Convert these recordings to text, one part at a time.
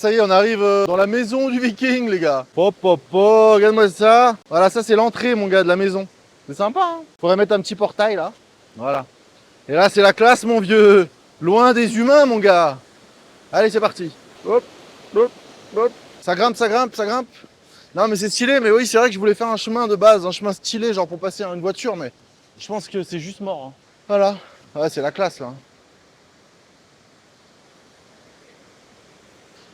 Ça y est, on arrive dans la maison du viking, les gars. Hop, hop, hop, regarde-moi ça. Voilà, ça c'est l'entrée, mon gars, de la maison. C'est sympa, hein. Faudrait mettre un petit portail, là. Voilà. Et là, c'est la classe, mon vieux. Loin des humains, mon gars. Allez, c'est parti. Hop, hop, hop. Ça grimpe, ça grimpe, ça grimpe. Non, mais c'est stylé, mais oui, c'est vrai que je voulais faire un chemin de base, un chemin stylé, genre pour passer à une voiture, mais je pense que c'est juste mort, hein. Voilà. Ouais, c'est la classe, là.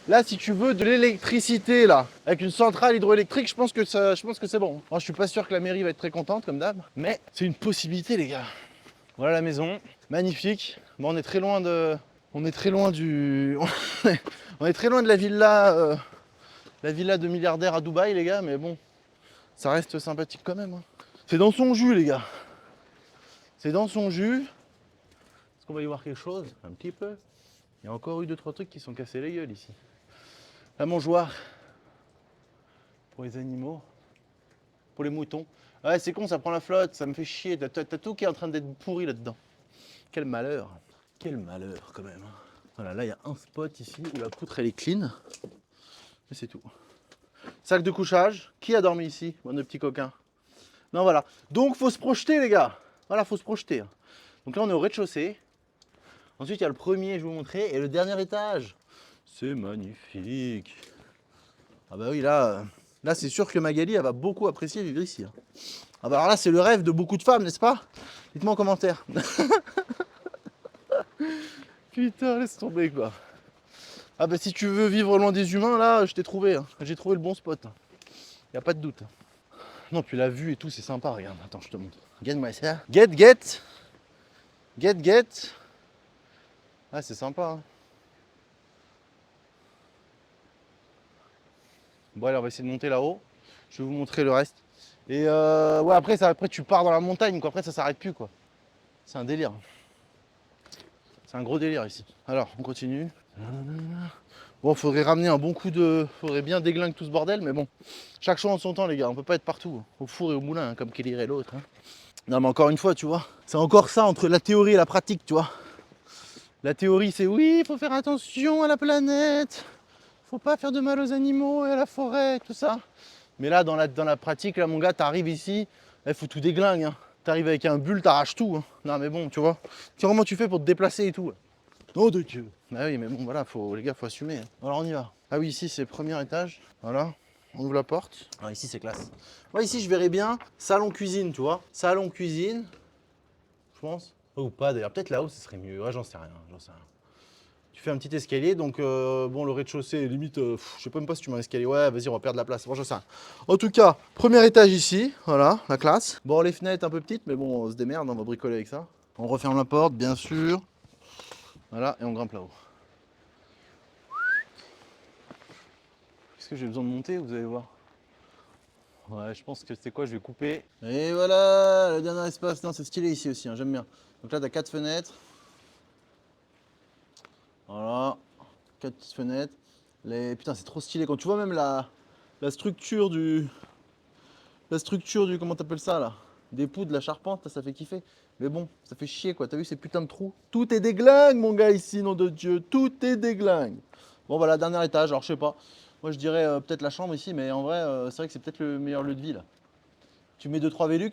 Là, si tu veux de l'électricité, là, avec une centrale hydroélectrique, je pense que c'est bon. Moi, je suis pas sûr que la mairie va être très contente, comme d'hab, mais c'est une possibilité, les gars. Voilà la maison, magnifique. Bon, on est très loin de, on est très loin du, on est très loin de la villa de milliardaire à Dubaï, les gars, mais bon, ça reste sympathique quand même, hein. C'est dans son jus, les gars. C'est dans son jus. Est-ce qu'on va y voir quelque chose? Un petit peu. Il y a encore eu 2-3 trucs qui sont cassés les gueules ici. La mangeoire pour les animaux, pour les moutons. Ouais, c'est con, ça prend la flotte, ça me fait chier. T'as tout qui est en train d'être pourri là-dedans. Quel malheur. Quel malheur quand même. Voilà, là il y a un spot ici où la poutre elle est clean. Mais c'est tout. Sac de couchage. Qui a dormi ici? Bon, nos petits coquins. Non, voilà. Donc faut se projeter, les gars. Voilà, faut se projeter. Donc là on est au rez-de-chaussée. Ensuite il y a le premier, je vais vous montrer, et le dernier étage. C'est magnifique. Ah bah oui, là c'est sûr que Magali, elle va beaucoup apprécier vivre ici, hein. Ah bah alors là, c'est le rêve de beaucoup de femmes, n'est-ce pas? Dites-moi en commentaire. Putain, laisse tomber, quoi. Ah bah si tu veux vivre loin des humains, là, je t'ai trouvé, hein. J'ai trouvé le bon spot. Y a pas de doute. Non, puis la vue et tout, c'est sympa, regarde. Attends, je te montre. Regarde-moi ça. Get. Ah, c'est sympa, hein. Bon, alors on va essayer de monter là-haut. Je vais vous montrer le reste. Et ouais, après tu pars dans la montagne, quoi. Après ça s'arrête plus, quoi. C'est un délire. C'est un gros délire ici. Alors, on continue. Bon, faudrait ramener un bon coup de... Faudrait bien déglinguer tout ce bordel, mais bon. Chaque chose en son temps, les gars. On peut pas être partout, hein. Au four et au moulin, hein, comme qu'il dirait l'autre, hein. Non, mais encore une fois, tu vois. C'est encore ça entre la théorie et la pratique, tu vois. La théorie, c'est oui, il faut faire attention à la planète. Faut pas faire de mal aux animaux et à la forêt, tout ça. Mais là, dans la pratique, là, mon gars, t'arrives ici, il faut tout déglingue, hein. T'arrives avec un bulle, t'arraches tout, hein. Non, mais bon, tu vois. Comment tu fais pour te déplacer et tout? Oh de Dieu. Ah oui, mais bon, voilà, les gars, faut assumer, hein. Alors, on y va. Ah oui, ici, c'est le premier étage. Voilà. On ouvre la porte. Ah, ici, c'est classe. Moi, ici, je verrais bien salon-cuisine, tu vois. Salon-cuisine, je pense. Ou pas, d'ailleurs. Peut-être là-haut, ce serait mieux. Ouais, j'en sais rien. Tu fais un petit escalier, donc bon, le rez-de-chaussée, limite, je sais même pas si tu mets un escalier. Ouais, vas-y, on va perdre la place. Bon, je sais rien. En tout cas, premier étage ici, voilà, la classe. Bon, les fenêtres un peu petites, mais bon, on se démerde, on va bricoler avec ça. On referme la porte, bien sûr. Voilà, et on grimpe là-haut. Est-ce que j'ai besoin de monter? Vous allez voir. Ouais, je pense que c'est quoi, je vais couper. Et voilà, le dernier espace. Non, c'est stylé ici aussi, hein, j'aime bien. Donc là, t'as 4 fenêtres. Voilà, 4 petites fenêtres. Putain, c'est trop stylé. Quand tu vois même la structure du... Comment t'appelles ça, là? Des poutres, de la charpente, ça fait kiffer. Mais bon, ça fait chier, quoi. T'as vu ces putains de trous? Tout est déglingue, mon gars, ici, nom de Dieu. Tout est déglingue. Bon, voilà, dernier étage. Alors, je sais pas. Moi, je dirais peut-être la chambre ici, mais en vrai, c'est vrai que c'est peut-être le meilleur lieu de vie, là. Tu mets 2-3 Velux.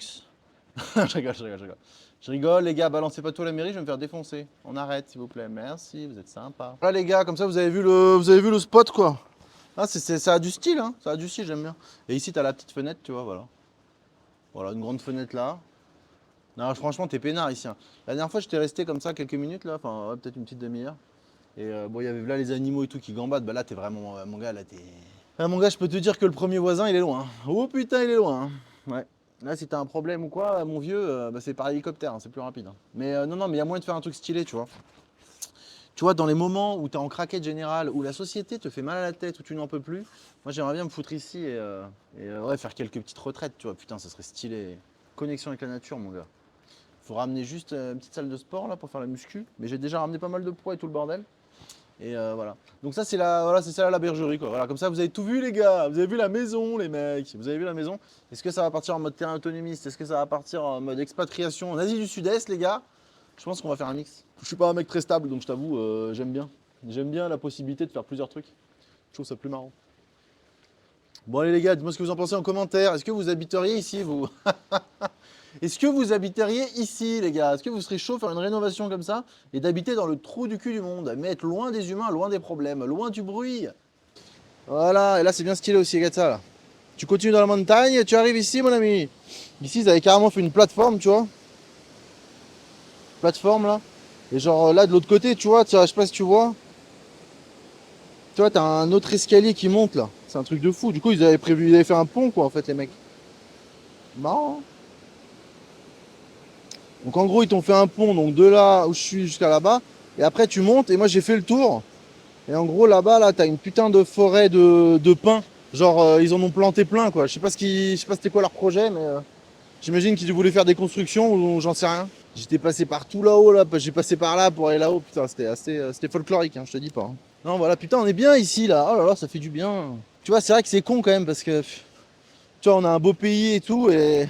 Je rigole. Je rigole, les gars, balancez pas tout à la mairie, je vais me faire défoncer. On arrête, s'il vous plaît. Merci, vous êtes sympa. Voilà, les gars, comme ça, vous avez vu le spot, quoi. Ah, ça a du style, hein. Ça a du style, j'aime bien. Et ici, t'as la petite fenêtre, tu vois, voilà. Voilà, une grande fenêtre là. Non, franchement, t'es peinard ici, hein. La dernière fois, j'étais resté comme ça quelques minutes, là. Enfin, ouais, peut-être une petite demi-heure. Et bon, il y avait là les animaux et tout qui gambadent. Bah là, t'es vraiment, mon gars, là, t'es... Ah, mon gars, je peux te dire que le premier voisin, il est loin. Oh putain, il est loin, hein. Ouais. Là, si t'as un problème ou quoi, mon vieux, bah, c'est par hélicoptère, hein, c'est plus rapide, hein. Mais non, mais il y a moyen de faire un truc stylé, tu vois. Tu vois, dans les moments où t'es en craquette générale, où la société te fait mal à la tête, où tu n'en peux plus, moi, j'aimerais bien me foutre ici et ouais, faire quelques petites retraites, tu vois. Putain, ça serait stylé. Connexion avec la nature, mon gars. Faut ramener juste une petite salle de sport, là, pour faire la muscu. Mais j'ai déjà ramené pas mal de poids et tout le bordel. Et voilà. Donc ça, c'est voilà, c'est ça la bergerie, quoi. Voilà, comme ça, vous avez tout vu, les gars. Vous avez vu la maison, les mecs. Vous avez vu la maison. Est-ce que ça va partir en mode terrain autonomiste? Est-ce que ça va partir en mode expatriation en Asie du Sud-Est, les gars? Je pense qu'on va faire un mix. Je suis pas un mec très stable, donc je t'avoue, j'aime bien. J'aime bien la possibilité de faire plusieurs trucs. Je trouve ça plus marrant. Bon allez les gars, dites-moi ce que vous en pensez en commentaire. Est-ce que vous habiteriez ici, vous? Est-ce que vous habiteriez ici, les gars? Est-ce que vous serez chaud faire une rénovation comme ça et d'habiter dans le trou du cul du monde, mais être loin des humains, loin des problèmes, loin du bruit? Voilà, et là c'est bien stylé aussi, regarde ça là. Tu continues dans la montagne et tu arrives ici, mon ami. Ici, ils avaient carrément fait une plateforme, tu vois. Plateforme là. Et genre là de l'autre côté, tu vois, je sais pas si tu vois. Tu vois, t'as un autre escalier qui monte là. C'est un truc de fou. Du coup, ils avaient fait un pont quoi en fait, les mecs. Marrant. Hein. Donc en gros, ils t'ont fait un pont donc de là où je suis jusqu'à là-bas. Et après, tu montes. Et moi, j'ai fait le tour. Et en gros, là-bas, là, t'as une putain de forêt de pins. Genre, ils en ont planté plein quoi. Je sais pas c'était quoi leur projet, mais j'imagine qu'ils voulaient faire des constructions ou j'en sais rien. J'étais passé par tout là-haut là. J'ai passé par là pour aller là-haut. Putain, c'était assez, c'était folklorique, hein, je te dis pas. Hein. Non, voilà, putain, on est bien ici là. Oh là là, ça fait du bien. Tu vois, c'est vrai que c'est con quand même parce que tu vois, on a un beau pays et tout et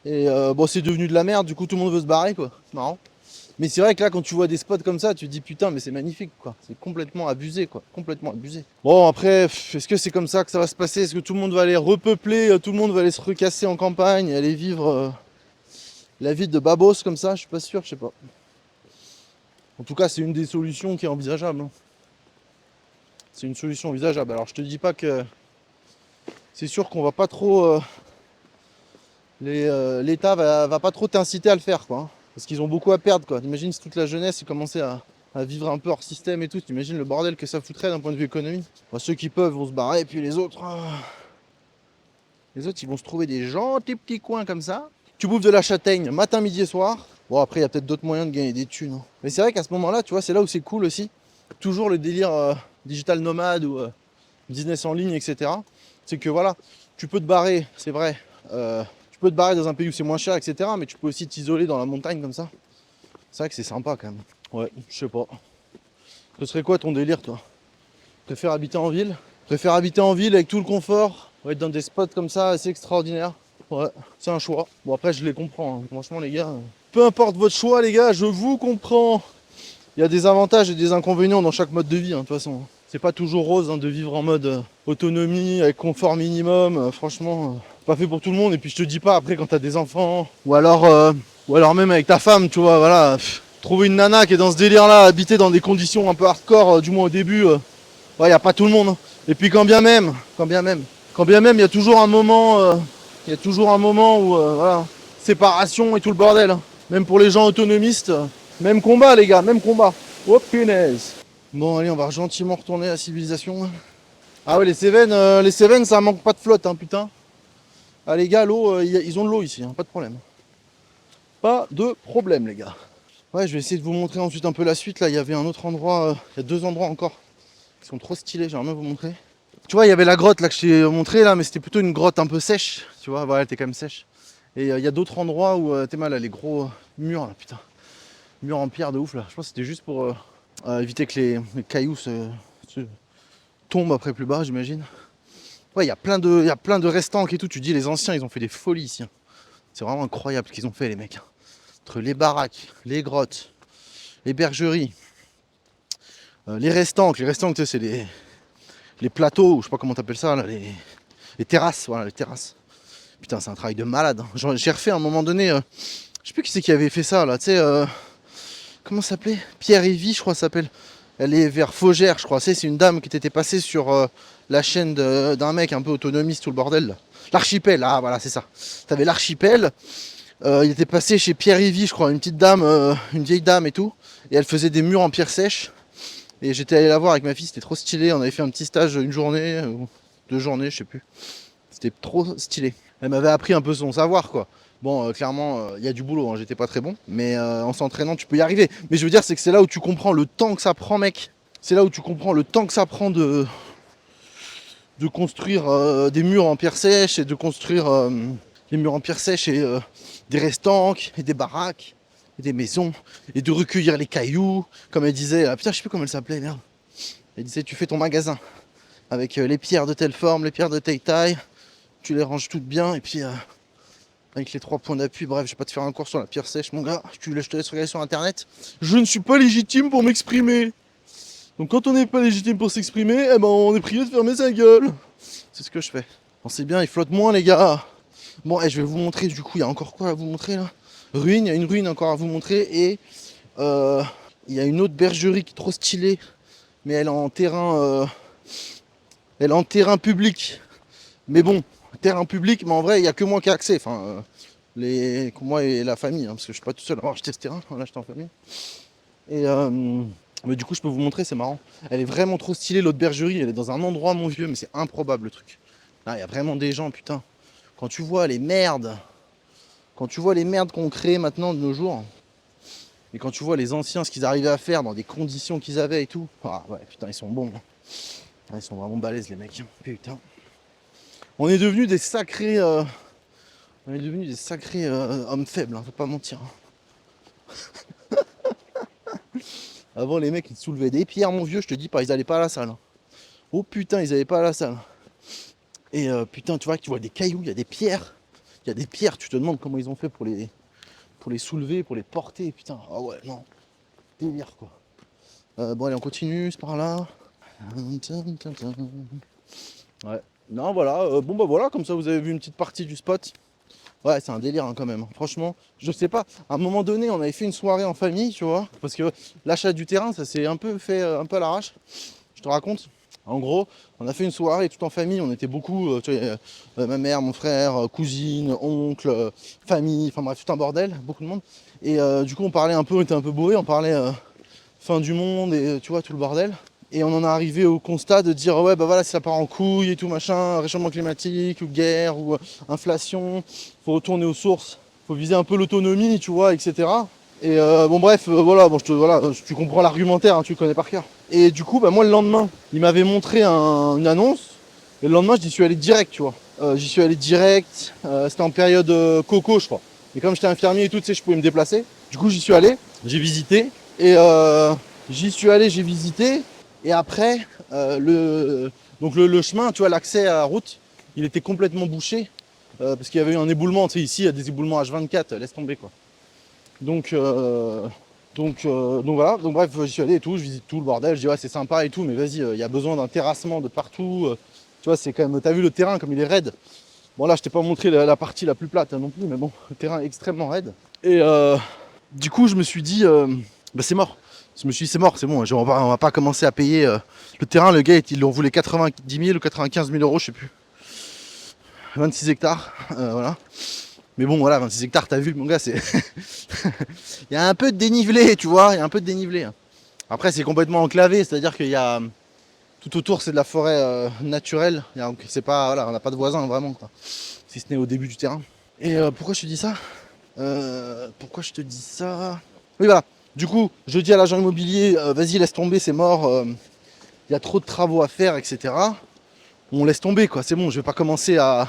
bon, c'est devenu de la merde. Du coup, tout le monde veut se barrer quoi. C'est marrant. Mais c'est vrai que là, quand tu vois des spots comme ça, tu te dis putain, mais c'est magnifique quoi. C'est complètement abusé quoi. Complètement abusé. Bon, après, est-ce que c'est comme ça que ça va se passer? Est-ce que tout le monde va aller repeupler? Tout le monde va aller se recasser en campagne et aller vivre la vie de babos comme ça? Je suis pas sûr, je sais pas. En tout cas, c'est une des solutions qui est envisageable. Hein. C'est une solution envisageable. Alors, je te dis pas que c'est sûr qu'on va pas trop. L'État va pas trop t'inciter à le faire quoi. Hein. Parce qu'ils ont beaucoup à perdre quoi. T'imagines si toute la jeunesse commençait à vivre un peu hors système et tout. T'imagines le bordel que ça foutrait d'un point de vue économique. Bah, ceux qui peuvent vont se barrer et puis les autres. Les autres ils vont se trouver des gentils petits coins comme ça. Tu bouffes de la châtaigne matin, midi et soir. Bon après il y a peut-être d'autres moyens de gagner des thunes. Hein. Mais c'est vrai qu'à ce moment-là, tu vois, c'est là où c'est cool aussi. Toujours le délire digital nomade ou business en ligne, etc. C'est que voilà, tu peux te barrer, c'est vrai. Tu peux te barrer dans un pays où c'est moins cher, etc. Mais tu peux aussi t'isoler dans la montagne comme ça. C'est vrai que c'est sympa quand même. Ouais, je sais pas. Ce serait quoi ton délire toi? Préfère habiter en ville? Préfère habiter en ville avec tout le confort, ou être dans des spots comme ça assez extraordinaires? Ouais, c'est un choix. Bon après je les comprends, hein. Franchement les gars. Peu importe votre choix les gars, je vous comprends. Il y a des avantages et des inconvénients dans chaque mode de vie, hein, de toute façon. C'est pas toujours rose hein, de vivre en mode autonomie, avec confort minimum. Franchement, pas fait pour tout le monde. Et puis je te dis pas après quand t'as des enfants, ou alors même avec ta femme, tu vois, voilà. Trouver une nana qui est dans ce délire-là, habiter dans des conditions un peu hardcore, du moins au début, ouais, y a pas tout le monde. Hein. Et puis quand bien même, il y a toujours un moment, où, voilà, séparation et tout le bordel. Hein. Même pour les gens autonomistes. Même combat les gars, même combat. Oh punaise. Bon allez, on va gentiment retourner à la civilisation. Ah ouais, les Cévennes ça manque pas de flotte hein, putain. Ah les gars, l'eau, ils ont de l'eau ici, hein, pas de problème. Pas de problème les gars. Ouais, je vais essayer de vous montrer ensuite un peu la suite. Là, il y avait un autre endroit, il y a 2 endroits encore qui sont trop stylés, j'aimerais bien vous montrer. Tu vois, il y avait la grotte là que je t'ai montré là, mais c'était plutôt une grotte un peu sèche. Tu vois, voilà, elle était quand même sèche. Et il y a d'autres endroits où t'es mal, là, les gros murs là, putain. Mur en pierre de ouf là. Je pense que c'était juste pour éviter que les cailloux se tombent après plus bas, j'imagine. Ouais, il y a plein de restants et tout. Tu dis les anciens, ils ont fait des folies ici. Hein. C'est vraiment incroyable ce qu'ils ont fait les mecs. Entre les baraques, les grottes, les bergeries, les restants. Les restants, tu sais, c'est les plateaux, je sais pas comment t'appelles ça, là, les terrasses. Voilà, les terrasses. Putain, c'est un travail de malade. Hein. J'ai refait à un moment donné. Je sais plus qui c'est qui avait fait ça là. Tu sais. Comment ça s'appelait? Pierre Evie, je crois, ça s'appelle. Elle est vers Faugère, je crois. C'est une dame qui était passée sur la chaîne d'un mec un peu autonomiste, tout le bordel. Là. L'archipel, ah voilà, c'est ça. T'avais l'archipel. Il était passé chez Pierre Evie, je crois, une petite dame, une vieille dame et tout. Et elle faisait des murs en pierre sèche. Et j'étais allé la voir avec ma fille, c'était trop stylé. On avait fait un petit stage, une journée, ou 2 journées, je sais plus. C'était trop stylé. Elle m'avait appris un peu son savoir, quoi. Bon, clairement, il y a du boulot, hein, j'étais pas très bon, mais en s'entraînant, tu peux y arriver. Mais je veux dire, c'est que c'est là où tu comprends le temps que ça prend, mec. C'est là où tu comprends le temps que ça prend de construire des murs en pierre sèche et de construire des murs en pierre sèche et des restanques et des baraques et des maisons et de recueillir les cailloux, comme elle disait. Ah, putain, je sais plus comment elle s'appelait, merde. Elle disait, tu fais ton magasin avec les pierres de telle forme, les pierres de telle taille, tu les ranges toutes bien et puis... avec les 3 points d'appui, bref, je vais pas te faire un cours sur la pierre sèche, mon gars. Je te laisse regarder sur internet. Je ne suis pas légitime pour m'exprimer. Donc quand on n'est pas légitime pour s'exprimer, eh ben on est prié de fermer sa gueule. C'est ce que je fais. Bon, c'est bien, il flotte moins les gars. Bon, je vais vous montrer du coup, il y a encore quoi à vous montrer là? Ruine, il y a une ruine encore à vous montrer et il y a une autre bergerie qui est trop stylée, mais elle est en terrain public. Mais bon, terrain public, mais en vrai, il n'y a que moi qui ai accès. Enfin, moi et la famille, hein, parce que je suis pas tout seul à avoir acheté ce terrain, là j'étais en famille. Et mais du coup, je peux vous montrer, c'est marrant. Elle est vraiment trop stylée, l'autre bergerie, elle est dans un endroit, mon vieux, mais c'est improbable le truc. Là, il y a vraiment des gens, putain. Quand tu vois les merdes, qu'on crée maintenant de nos jours, et quand tu vois les anciens, ce qu'ils arrivaient à faire dans des conditions qu'ils avaient et tout, ah ouais, putain, ils sont bons. Ils sont vraiment balèzes, les mecs. Putain. On est devenus des sacrés. Hommes faibles, hein, faut pas mentir. Avant, les mecs, ils soulevaient des pierres, mon vieux, je te dis pas, ils allaient pas à la salle. Hein. Oh putain, ils allaient pas à la salle. Et putain, tu vois des cailloux, il y a des pierres. Il y a des pierres, tu te demandes comment ils ont fait pour les soulever, pour les porter. Putain, ah ouais, non. Délire, quoi. Bon, allez, on continue, c'est par là. Ouais. Non, voilà. Bon, bah voilà, comme ça, vous avez vu une petite partie du spot. Ouais, c'est un délire hein, quand même. Franchement, je sais pas. À un moment donné, on avait fait une soirée en famille, tu vois. Parce que l'achat du terrain, ça s'est un peu fait un peu à l'arrache. Je te raconte. En gros, on a fait une soirée tout en famille. On était beaucoup, tu vois, ma mère, mon frère, cousine, oncle, famille, enfin bref, tout un bordel, beaucoup de monde. Et du coup, on parlait un peu, on était un peu bourrés, on parlait fin du monde et tu vois, tout le bordel. Et on en est arrivé au constat de dire ouais bah voilà si ça part en couille et tout machin, réchauffement climatique ou guerre ou inflation, faut retourner aux sources, faut viser un peu l'autonomie tu vois etc. Et bon bref voilà, bon, tu comprends l'argumentaire, hein, tu le connais par cœur. Et du coup bah moi le lendemain il m'avait montré une annonce et le lendemain j'y suis allé direct tu vois. J'y suis allé direct, c'était en période coco je crois. Et comme j'étais infirmier et tout tu sais je pouvais me déplacer. Du coup j'y suis allé, j'ai visité et j'ai visité. Et après, donc le chemin, tu vois, l'accès à la route, il était complètement bouché parce qu'il y avait eu un éboulement. Tu sais, ici, il y a des éboulements H24, laisse tomber quoi. Donc voilà. Donc bref, j'y suis allé et tout, je visite tout le bordel. Je dis ouais, c'est sympa et tout, mais vas-y, il y a besoin d'un terrassement de partout. Tu vois, c'est quand même. T'as vu le terrain comme il est raide. Bon là, je t'ai pas montré la partie la plus plate hein, non plus, mais bon, le terrain est extrêmement raide. Et du coup, je me suis dit, bah c'est mort. Je me suis dit, c'est mort, c'est bon, on va pas commencer à payer le terrain. Le gars, il en voulait 90 000 ou 95 000 euros, je sais plus. 26 hectares, voilà. Mais bon, voilà, 26 hectares, t'as vu, mon gars, c'est. Il y a un peu de dénivelé, tu vois, il y a un peu de dénivelé. Après, c'est complètement enclavé, c'est-à-dire qu'il y a. Tout autour, c'est de la forêt naturelle. C'est pas, voilà, on n'a pas de voisins vraiment, quoi. Si ce n'est au début du terrain. Et pourquoi je te dis ça Oui, voilà. Du coup, je dis à l'agent immobilier, vas-y, laisse tomber, c'est mort. Il y a trop de travaux à faire, etc. On laisse tomber, quoi. C'est bon, je vais pas commencer à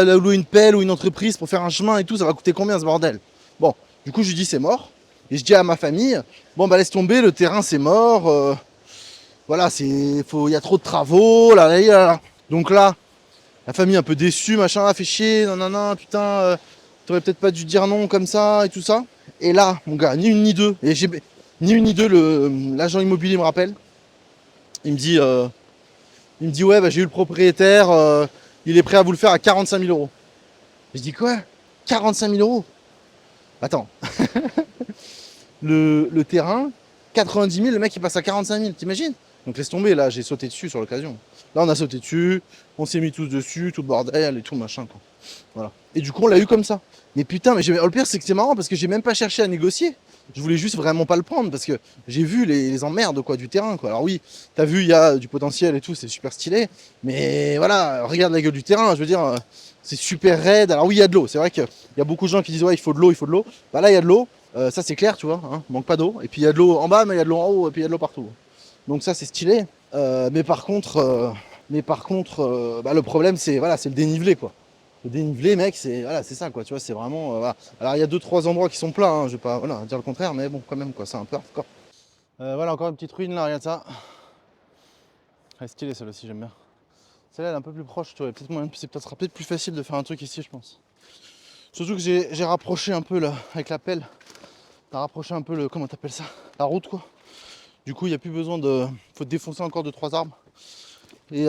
louer une pelle ou une entreprise pour faire un chemin et tout. Ça va coûter combien ce bordel? Bon, du coup, je dis c'est mort. Et je dis à ma famille, bon bah laisse tomber, le terrain c'est mort. Voilà, il y a trop de travaux. Là. Donc là, la famille un peu déçue, machin, fait chier, non, putain, t'aurais peut-être pas dû dire non comme ça et tout ça. Et là, mon gars, ni une ni deux, ni une ni deux, l'agent immobilier me rappelle. Il me dit ouais, bah, j'ai eu le propriétaire, il est prêt à vous le faire à 45 000 euros. Je dis quoi? 45 000 euros? Attends. le terrain, 90 000, le mec il passe à 45 000, t'imagines? Donc laisse tomber, là j'ai sauté dessus sur l'occasion. Là on a sauté dessus, on s'est mis tous dessus, tout le bordel et tout machin quoi. Voilà. Et du coup on l'a eu comme ça. Mais putain, mais le pire c'est que c'est marrant parce que j'ai même pas cherché à négocier. Je voulais juste vraiment pas le prendre parce que j'ai vu les emmerdes quoi du terrain quoi. Alors oui, t'as vu, il y a du potentiel et tout, c'est super stylé. Mais voilà, regarde la gueule du terrain, je veux dire, c'est super raide. Alors oui, il y a de l'eau. C'est vrai qu'il y a beaucoup de gens qui disent ouais, il faut de l'eau, il faut de l'eau. Bah là, il y a de l'eau. Ça c'est clair, tu vois, hein, manque pas d'eau. Et puis il y a de l'eau en bas, mais il y a de l'eau en haut, et puis il y a de l'eau partout. Donc ça c'est stylé. Mais par contre, bah, le problème c'est voilà, c'est le dénivelé quoi. Le dénivelé, mec, c'est voilà, c'est ça quoi. Tu vois, c'est vraiment. Voilà. Alors il y a 2-3 endroits qui sont plats. Hein, je vais pas voilà, dire le contraire, mais bon, quand même quoi, c'est un peu hardcore. Voilà encore une petite ruine là, regarde ça. Elle est stylée celle-là aussi, j'aime bien. Celle-là elle est un peu plus proche, tu vois. Ça sera peut-être plus facile de faire un truc ici, je pense. Surtout que j'ai rapproché un peu là avec la pelle. T'as rapproché un peu comment t'appelles ça? La route quoi. Du coup, il n'y a plus besoin de... faut défoncer encore 2-3 arbres. Et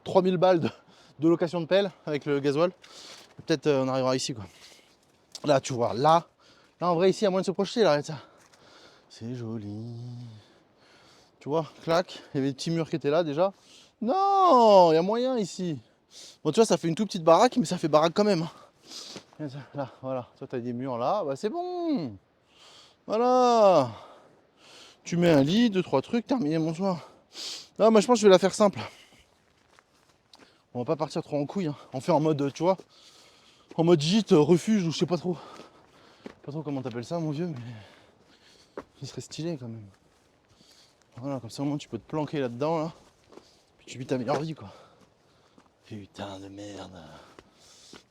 3000 balles de location de pelle avec le gasoil. Peut-être on arrivera ici, quoi. Là, tu vois, là en vrai, ici, il y a moyen de se projeter, là, regarde ça. C'est joli. Tu vois, clac, il y avait des petits murs qui étaient là déjà. Non, il y a moyen ici. Bon, tu vois, ça fait une toute petite baraque, mais ça fait baraque quand même, hein. Là, voilà. Toi, tu as des murs là, bah c'est bon. Voilà. Tu mets un lit, 2-3 trucs, terminé, bonsoir. Là, moi, je pense que je vais la faire simple. On va pas partir trop en couille, hein. On fait en mode, tu vois, en mode gîte, refuge, ou je sais pas trop. Pas trop comment t'appelles ça, mon vieux, mais il serait stylé quand même. Voilà, comme ça au moins tu peux te planquer là-dedans, là. Puis tu vis ta meilleure vie, quoi. Putain de merde.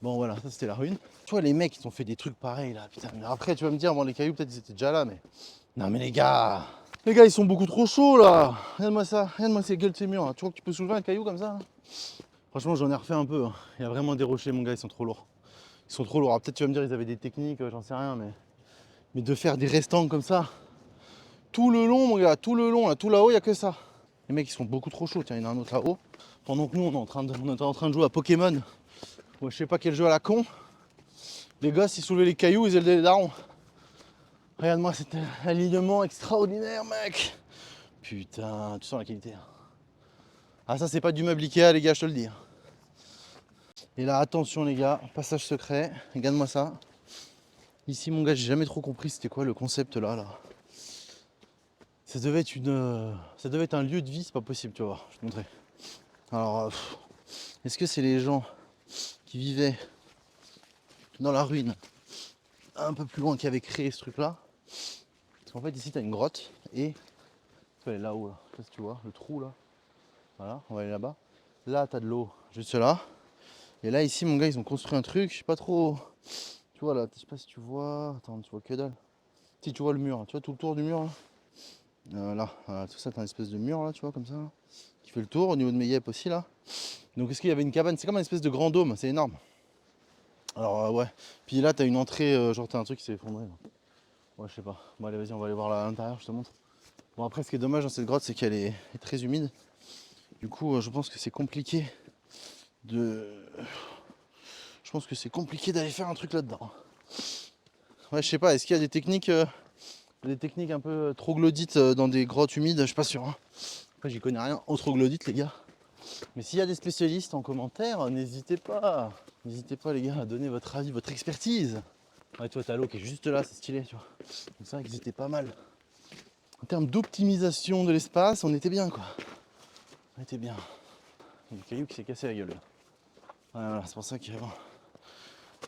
Bon, voilà, ça c'était la ruine. Tu vois, les mecs, ils ont fait des trucs pareils, là. Putain, mais après, tu vas me dire, bon, les cailloux, peut-être ils étaient déjà là, mais... Non, mais les gars, ils sont beaucoup trop chauds, là. Regarde-moi ça, regarde-moi ces gueules de ces murs, là. Tu crois que tu peux soulever un caillou comme ça, là? Franchement, j'en ai refait un peu, hein. Il y a vraiment des rochers, mon gars, ils sont trop lourds. Ils sont trop lourds. Alors, peut-être tu vas me dire, ils avaient des techniques, j'en sais rien, mais de faire des restants comme ça, tout le long, mon gars, tout le long, là, tout là-haut, il n'y a que ça. Les mecs, ils sont beaucoup trop chauds. Tiens, il y en a un autre là-haut. Pendant que nous, on est en train de jouer à Pokémon. Ou je sais pas quel jeu à la con. Les gosses, ils soulevaient les cailloux, ils élevaient les darons. Regarde-moi cet alignement extraordinaire, mec. Putain, tu sens la qualité. Ah, ça, c'est pas du meuble Ikea, les gars, je te le dis. Et là, attention, les gars, passage secret. Regarde-moi ça. Ici, mon gars, j'ai jamais trop compris c'était quoi le concept là. Ça devait être un lieu de vie, c'est pas possible, tu vois. Je te montrer. Alors, est-ce que c'est les gens qui vivaient dans la ruine un peu plus loin qui avaient créé ce truc-là? Parce qu'en fait, ici, tu as une grotte et tu vas aller là-haut, là. Je sais pas si tu vois, le trou là. Voilà, on va aller là-bas. Là, tu as de l'eau juste là. Et là, ici, mon gars, ils ont construit un truc, je sais pas trop. Tu vois là, je sais pas si tu vois. Attends, tu vois que dalle. Si tu vois le mur, tu vois tout le tour du mur là. Là, voilà, tout ça, t'as une espèce de mur là, tu vois, comme ça, là, qui fait le tour au niveau de mes yep aussi là. Donc, est-ce qu'il y avait une cabane? C'est comme une espèce de grand dôme, c'est énorme. Alors, ouais. Puis là, t'as une entrée, genre, t'as un truc qui s'est effondré. Là. Ouais, je sais pas. Bon, allez, vas-y, on va aller voir là à l'intérieur, je te montre. Bon, après, ce qui est dommage dans cette grotte, c'est qu'elle est très humide. Du coup, je pense que c'est compliqué de. Je pense que c'est compliqué d'aller faire un truc là-dedans. Ouais, je sais pas, est-ce qu'il y a des techniques un peu troglodytes dans des grottes humides? Je suis pas sûr. Hein. Après, j'y connais rien aux troglodytes, les gars. Mais s'il y a des spécialistes en commentaire, n'hésitez pas. N'hésitez pas, les gars, à donner votre avis, votre expertise. Ouais, toi, t'as l'eau qui est juste là, c'est stylé, tu vois. Donc, c'est vrai qu'ils étaient pas mal. En termes d'optimisation de l'espace, on était bien, quoi. On était bien. Il y a du caillou qui s'est cassé la gueule, là. Ouais, voilà, c'est pour ça qu'il y a...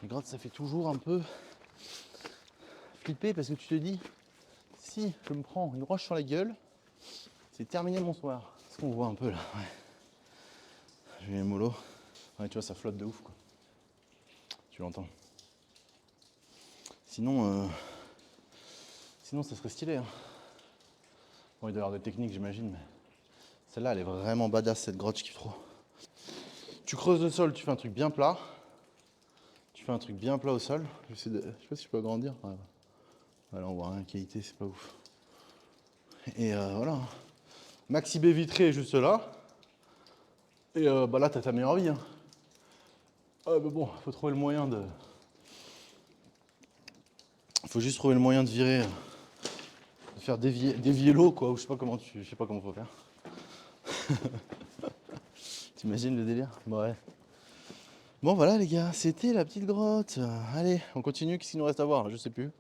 Les grottes, ça fait toujours un peu flipper parce que tu te dis, si je me prends une roche sur la gueule, c'est terminé mon soir. C'est ce qu'on voit un peu là, ouais. J'ai les mollo. Ouais, tu vois, ça flotte de ouf, quoi. Tu l'entends. Sinon, ça serait stylé. Hein. Bon, il doit y avoir des techniques, j'imagine, mais celle-là, elle est vraiment badass, cette grotte, je kiffe trop. Tu creuses le sol, tu fais un truc bien plat. Tu fais un truc bien plat au sol. Je sais pas si je peux agrandir. Ouais. Voilà, on voit rien, qualité, c'est pas ouf. Et voilà. Maxi baie vitrée juste là. Et bah là, t'as ta meilleure vie. Hein. Bah bon, faut trouver le moyen de. Faut juste trouver le moyen de virer, de faire dévier l'eau, quoi. Ou je sais pas comment faut faire. T'imagines le délire? Ouais. Bon voilà les gars, c'était la petite grotte. Allez, on continue. Qu'est-ce qu'il nous reste à voir là? Je sais plus.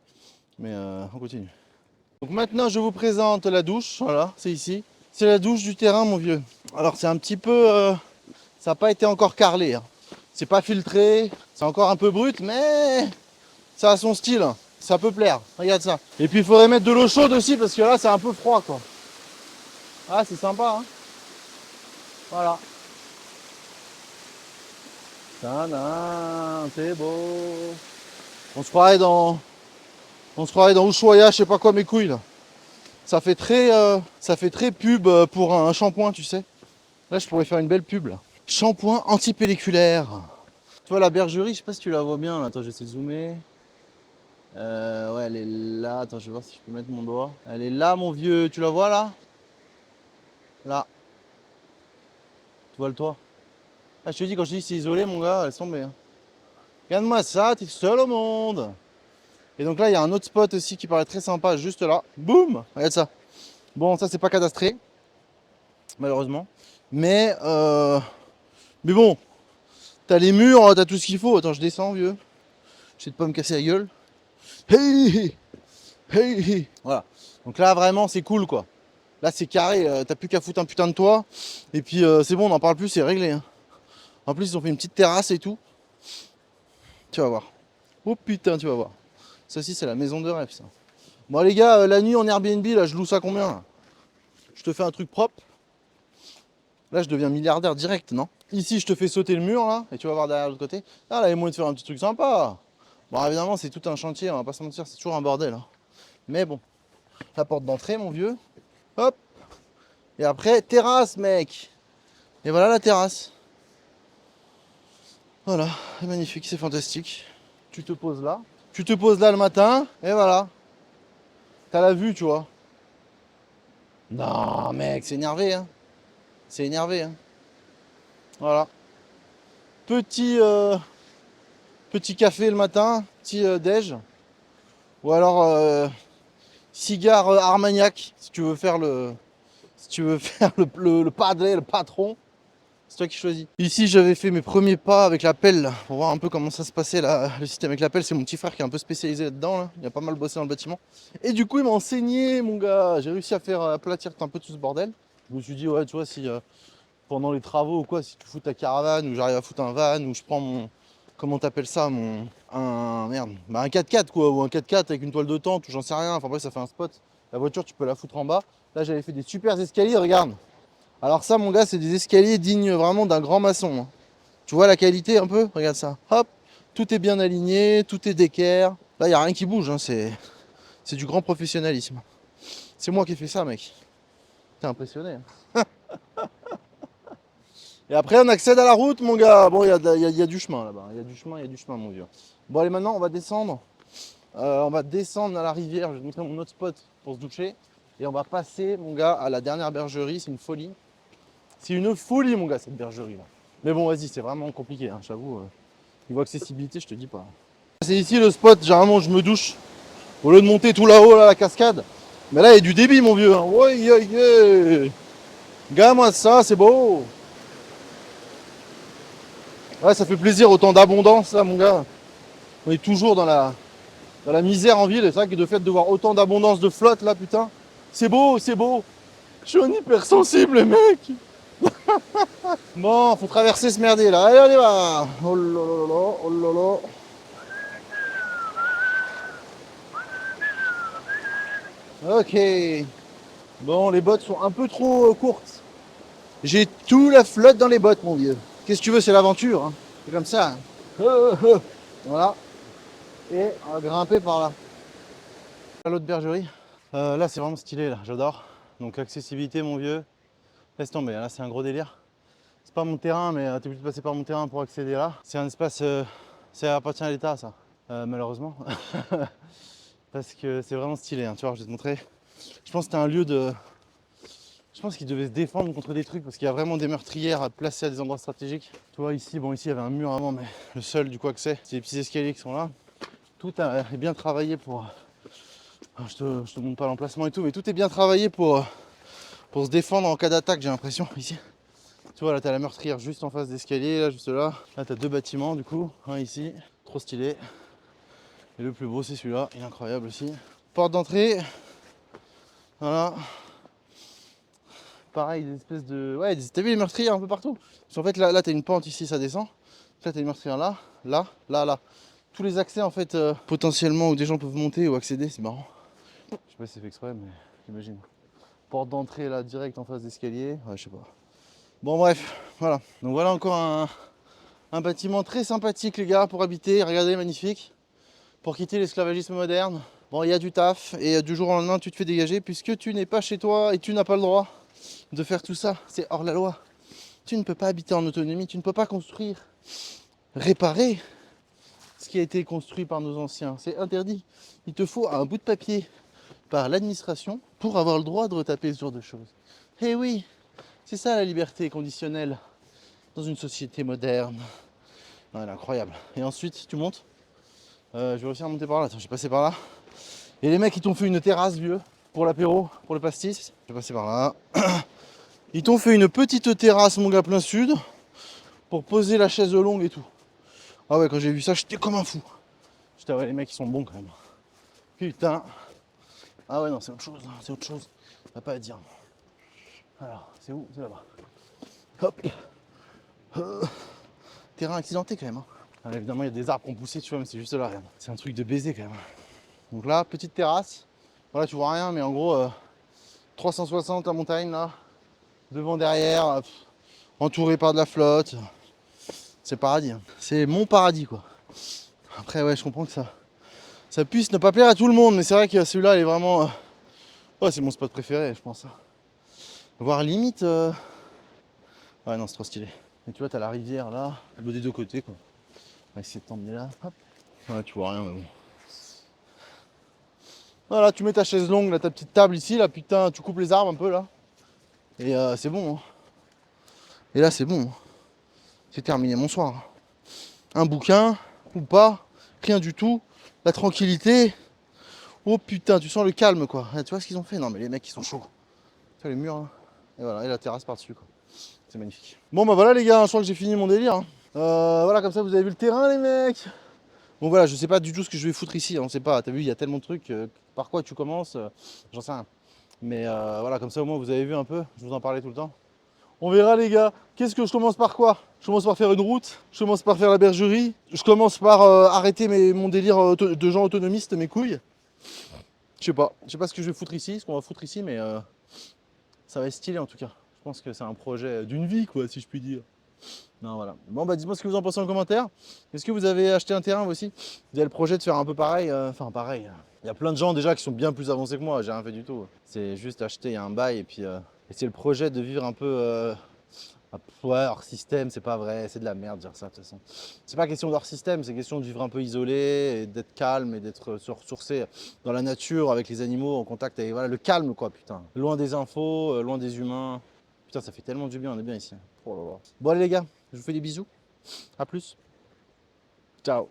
Mais on continue. Donc maintenant, je vous présente la douche. Voilà, c'est ici. C'est la douche du terrain, mon vieux. Alors c'est un petit peu, ça n'a pas été encore carrelé. Hein. C'est pas filtré, c'est encore un peu brut, mais ça a son style. Ça peut plaire. Regarde ça. Et puis il faudrait mettre de l'eau chaude aussi parce que là c'est un peu froid quoi. Ah c'est sympa. Hein. Voilà. Tadam, c'est beau. On se croirait dans Ushuaïa, je sais pas quoi mes couilles là. Ça fait très pub pour un shampoing, tu sais. Là je pourrais faire une belle pub là. Shampoing antipelliculaire. Tu vois la bergerie, je sais pas si tu la vois bien là. Attends, j'essaie de zoomer. Ouais, elle est là. Attends, je vais voir si je peux mettre mon doigt. Elle est là, mon vieux. Tu la vois là? Là. Tu vois le toit? Ah, je te dis, quand je te dis c'est isolé, mon gars, laisse tomber. Hein. Regarde-moi ça, t'es seul au monde. Et donc là, il y a un autre spot aussi qui paraît très sympa, juste là. Boum! Regarde ça. Bon, ça, c'est pas cadastré, malheureusement. Mais bon, t'as les murs, t'as tout ce qu'il faut. Attends, je descends, vieux. J'essaie de pas me casser la gueule. Hey! Hey! Voilà. Donc là, vraiment, c'est cool, quoi. Là, c'est carré. T'as plus qu'à foutre un putain de toit. Et puis, c'est bon, on n'en parle plus, c'est réglé. Hein. En plus, ils ont fait une petite terrasse et tout. Tu vas voir. Oh putain, tu vas voir. Ça aussi, c'est la maison de rêve, ça. Bon, les gars, la nuit en Airbnb, là, je loue ça combien là? Je te fais un truc propre. Là, je deviens milliardaire direct, non? Ici, je te fais sauter le mur, là, et tu vas voir derrière l'autre côté. Là, il y a moyen de faire un petit truc sympa. Bon, évidemment, c'est tout un chantier, on va pas se mentir, c'est toujours un bordel. Hein. Mais bon, la porte d'entrée, mon vieux. Hop. Et après, terrasse, mec. Et voilà la terrasse. Voilà, c'est magnifique, c'est fantastique. Tu te poses là. Tu te poses là le matin, et voilà. T'as la vue, tu vois. Non, mec, c'est énervé, hein. C'est énervé, hein. Voilà. Petit, petit café le matin, petit déj. Ou alors cigare Armagnac, si tu veux faire le. Si tu veux faire le padré, le patron. C'est toi qui choisis. Ici, j'avais fait mes premiers pas avec la pelle là, pour voir un peu comment ça se passait là, le système avec la pelle. C'est mon petit frère qui est un peu spécialisé là-dedans. Là. Il a pas mal bossé dans le bâtiment. Et du coup, il m'a enseigné, mon gars. J'ai réussi à faire aplatir un peu tout ce bordel. Je me suis dit, ouais, tu vois, si pendant les travaux ou quoi, si tu fous ta caravane ou j'arrive à foutre un van ou je prends mon. Comment t'appelles ça mon. Un. Merde. Bah, un 4x4 quoi. Ou un 4x4 avec une toile de tente ou j'en sais rien. Enfin bref, ça fait un spot. La voiture, tu peux la foutre en bas. Là, j'avais fait des super escaliers, regarde. Alors ça, mon gars, c'est des escaliers dignes vraiment d'un grand maçon. Hein. Tu vois la qualité un peu? Regarde ça. Hop, tout est bien aligné, tout est d'équerre. Là, il n'y a rien qui bouge, hein. C'est du grand professionnalisme. C'est moi qui ai fait ça, mec. T'es impressionné. Hein. Et après, on accède à la route, mon gars. Bon, il y a du chemin là-bas. Il y a du chemin, mon vieux. Bon, allez, maintenant, on va descendre. On va descendre à la rivière. Je vais te montrer mon autre spot pour se doucher. Et on va passer, mon gars, à la dernière bergerie. C'est une folie. C'est une folie, mon gars, cette bergerie là. Mais bon, vas-y, c'est vraiment compliqué, hein, j'avoue. Niveau accessibilité, je te dis pas. C'est ici le spot, généralement, où je me douche. Au lieu de monter tout là-haut, là, la cascade. Mais là, il y a du débit, mon vieux. Hein. Ouais, yeah, yeah. Regarde-moi ça, c'est beau. Ouais, ça fait plaisir, autant d'abondance, là, mon gars. On est toujours dans la misère en ville. C'est vrai que de fait de voir autant d'abondance de flotte, là, putain. C'est beau, c'est beau. Je suis un hypersensible, mec. Bon, faut traverser ce merdier là. Allez, allez, va. Oh là, oh là. Ok. Bon, les bottes sont un peu trop courtes. J'ai tout la flotte dans les bottes, mon vieux. Qu'est-ce que tu veux, c'est l'aventure. Hein. C'est comme ça. Voilà. Et on va grimper par là. À l'autre bergerie. Là, c'est vraiment stylé, là. J'adore. Donc, accessibilité, mon vieux. Laisse tomber. Là, c'est un gros délire. C'est pas mon terrain, mais t'es obligé de passer par mon terrain pour accéder là. C'est un espace. Ça appartient à l'État, ça. Malheureusement. Parce que c'est vraiment stylé. Hein. Tu vois, je vais te montrer. Je pense que c'était un lieu de. Je pense qu'ils devaient se défendre contre des trucs parce qu'il y a vraiment des meurtrières à placer à des endroits stratégiques. Tu vois ici, bon ici il y avait un mur avant, mais le seul du coup accès, c'est les petits escaliers qui sont là. Tout est bien travaillé pour. Je te montre pas l'emplacement et tout, mais tout est bien travaillé pour se défendre en cas d'attaque, j'ai l'impression ici. Tu vois là t'as la meurtrière juste en face d'escalier, là juste là. Là t'as deux bâtiments du coup, un ici, trop stylé. Et le plus beau c'est celui-là, il est incroyable aussi. Porte d'entrée, voilà. Pareil, des espèces de. Ouais, t'as vu les meurtrières un peu partout? Parce qu'en fait, là t'as une pente ici, ça descend. Là, t'as une meurtrière là. Tous les accès, en fait, potentiellement, où des gens peuvent monter ou accéder, c'est marrant. Je sais pas si c'est fait exprès, mais j'imagine. Porte d'entrée là, direct en face d'escalier. Ouais, je sais pas. Bon, bref, voilà. Donc, voilà encore un bâtiment très sympathique, les gars, pour habiter. Regardez, magnifique. Pour quitter l'esclavagisme moderne. Bon, il y a du taf, et du jour au lendemain, tu te fais dégager, puisque tu n'es pas chez toi et tu n'as pas le droit de faire tout ça, c'est hors la loi. Tu ne peux pas habiter en autonomie, tu ne peux pas construire, réparer ce qui a été construit par nos anciens. C'est interdit. Il te faut un bout de papier par l'administration pour avoir le droit de retaper ce genre de choses. Eh oui, C'est ça la liberté conditionnelle dans une société moderne. Non, elle est incroyable. Et ensuite, tu montes. Je vais réussir à monter par là. Attends, je vais passer par là. Et les mecs, ils t'ont fait une terrasse, vieux, pour l'apéro, pour le pastis. Je vais passer par là. Ils t'ont fait une petite terrasse, mon gars, plein sud, pour poser la chaise longue et tout. Ah ouais, quand j'ai vu ça, j'étais comme un fou. J'étais, ouais, les mecs, ils sont bons quand même. Putain. Ah ouais, non, c'est autre chose, hein, c'est autre chose. T'as pas à dire. Alors, c'est où? C'est là-bas. Hop. Terrain accidenté quand même. Hein. Alors, évidemment, il y a des arbres qui ont poussé, tu vois, mais c'est juste là, regarde. C'est un truc de baiser quand même. Donc là, petite terrasse. Voilà, tu vois rien, mais en gros, 360 la montagne là. Devant, derrière, entouré par de la flotte. C'est paradis. Hein. C'est mon paradis, quoi. Après, ouais, je comprends que ça puisse ne pas plaire à tout le monde, mais c'est vrai que celui-là, il est vraiment... Ouais, c'est mon spot préféré, je pense. Voire limite... Ouais, non, c'est trop stylé. Et tu vois, t'as la rivière là, des deux côtés, quoi. On va essayer de t'emmener là. Hop. Ouais, tu vois rien, mais bon. Voilà, tu mets ta chaise longue, là, ta petite table ici, là, putain, tu coupes les arbres un peu, là. Et c'est bon. Hein. Et là, c'est bon. Hein. C'est terminé mon soir. Un bouquin, ou pas, rien du tout. La tranquillité. Oh putain, tu sens le calme, quoi. Tu vois ce qu'ils ont fait? Non, mais les mecs, ils sont chauds. Tu vois les murs, là. Et voilà, et la terrasse par-dessus, quoi. C'est magnifique. Bon, bah voilà, les gars, je crois que j'ai fini mon délire. Hein. Voilà, comme ça, vous avez vu le terrain, les mecs. Bon, voilà, je sais pas du tout ce que je vais foutre ici. On sait pas. T'as vu, il y a tellement de trucs. Par quoi tu commences j'en sais rien. Mais voilà, comme ça, au moins, vous avez vu un peu. Je vous en parlais tout le temps. On verra, les gars. Qu'est-ce que je commence par quoi? Je commence par faire une route. Je commence par faire la bergerie. Je commence par arrêter mon délire de gens autonomistes, mes couilles. Je sais pas. Je sais pas ce que je vais foutre ici, ce qu'on va foutre ici, mais ça va être stylé en tout cas. Je pense que c'est un projet d'une vie, quoi, si je puis dire. Non, voilà. Bon, bah, dites-moi ce que vous en pensez en commentaire. Est-ce que vous avez acheté un terrain, vous aussi? Vous avez le projet de faire un peu pareil? Enfin, pareil. Il y a plein de gens déjà qui sont bien plus avancés que moi. J'ai rien fait du tout. C'est juste acheter un bail et puis. Et c'est le projet de vivre un peu. Ouais, hors système, c'est pas vrai. C'est de la merde de dire ça, de toute façon. C'est pas question d'hors système, c'est question de vivre un peu isolé et d'être calme et d'être se ressourcer dans la nature avec les animaux, en contact avec. Voilà, le calme, quoi, putain. Loin des infos, loin des humains. Putain, ça fait tellement du bien, on est bien ici. Oh là là. Bon, allez, les gars. Je vous fais des bisous. A plus. Ciao.